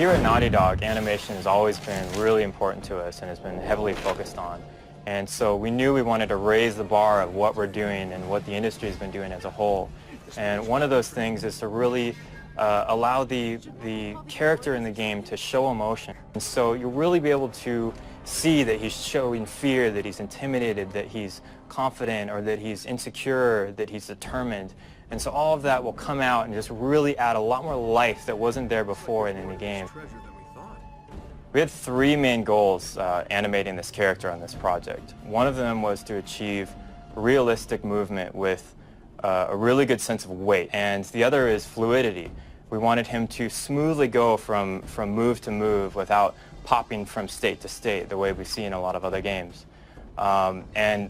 Here at Naughty Dog, animation has always been really important to us and has been heavily focused on. And so we knew we wanted to raise the bar of what we're doing and what the industry has been doing as a whole. And one of those things is to really allow the character in the game to show emotion. And so you'll really be able to see that he's showing fear, that he's intimidated, that he's confident, or that he's insecure, that he's determined. And so all of that will come out and just really add a lot more life that wasn't there before in the game. We had three main goals animating this character on this project. One of them was to achieve realistic movement with a really good sense of weight, and the other is fluidity. We wanted him to smoothly go from move to move without popping from state to state the way we see in a lot of other games. And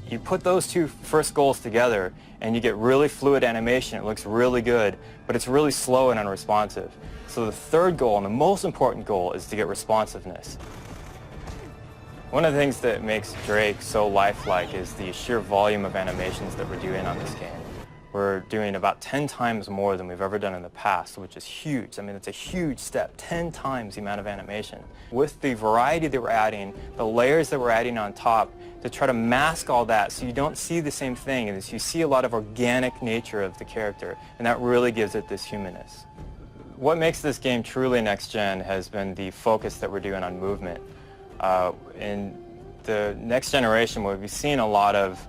you put those two first goals together and you get really fluid animation. It looks really good, but it's really slow and unresponsive. So the third goal and the most important goal is to get responsiveness. One of the things that makes Drake so lifelike is the sheer volume of animations that we're doing on this game. We're doing about 10 times more than we've ever done in the past, which is huge. I mean, it's a huge step, 10 times the amount of animation. With the variety that we're adding, the layers that we're adding on top, to try to mask all that so you don't see the same thing, and you see a lot of organic nature of the character, and that really gives it this humanness. What makes this game truly next-gen has been the focus that we're doing on movement. In the next generation, we've seen a lot of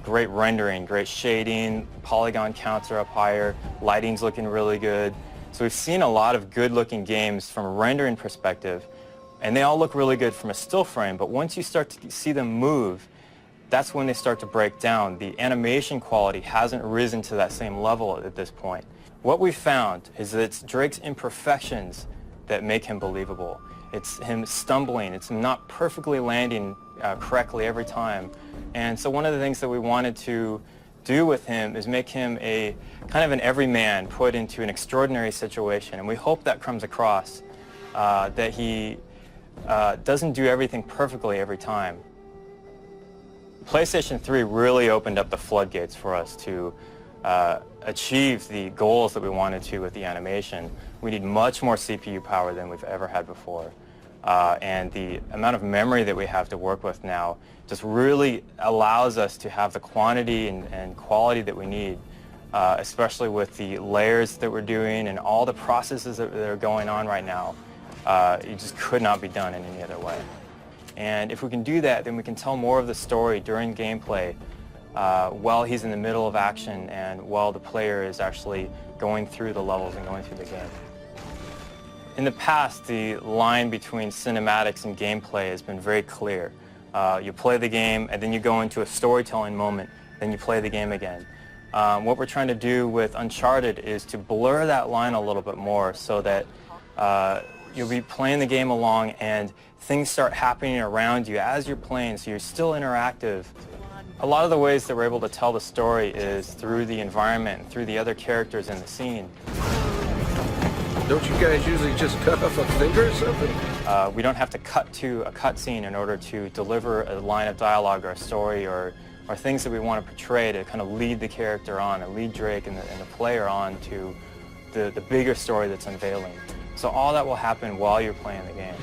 great rendering, great shading, polygon counts are up higher, lighting's looking really good. So we've seen a lot of good-looking games from a rendering perspective, and they all look really good from a still frame, but once you start to see them move, that's when they start to break down. The animation quality hasn't risen to that same level at this point. What we found is that it's Drake's imperfections that make him believable. It's him stumbling, it's him not perfectly landing correctly every time. And so one of the things that we wanted to do with him is make him a kind of an everyman put into an extraordinary situation. And we hope that comes across, that he doesn't do everything perfectly every time. PlayStation 3 really opened up the floodgates for us to achieve the goals that we wanted to with the animation. We need much more CPU power than we've ever had before. And the amount of memory that we have to work with now just really allows us to have the quantity and quality that we need, especially with the layers that we're doing and all the processes that are going on right now. It just could not be done in any other way. And if we can do that, then we can tell more of the story during gameplay while he's in the middle of action and while the player is actually going through the levels and going through the game. In the past, the line between cinematics and gameplay has been very clear. You play the game and then you go into a storytelling moment, then you play the game again. What we're trying to do with Uncharted is to blur that line a little bit more so that you'll be playing the game along and things start happening around you as you're playing, so you're still interactive. A lot of the ways that we're able to tell the story is through the environment, through the other characters in the scene. Don't you guys usually just cut off a finger or something? We don't have to cut to a cutscene in order to deliver a line of dialogue or a story or things that we want to portray to kind of lead the character on and lead Drake and the player on to the bigger story that's unveiling. So all that will happen while you're playing the game.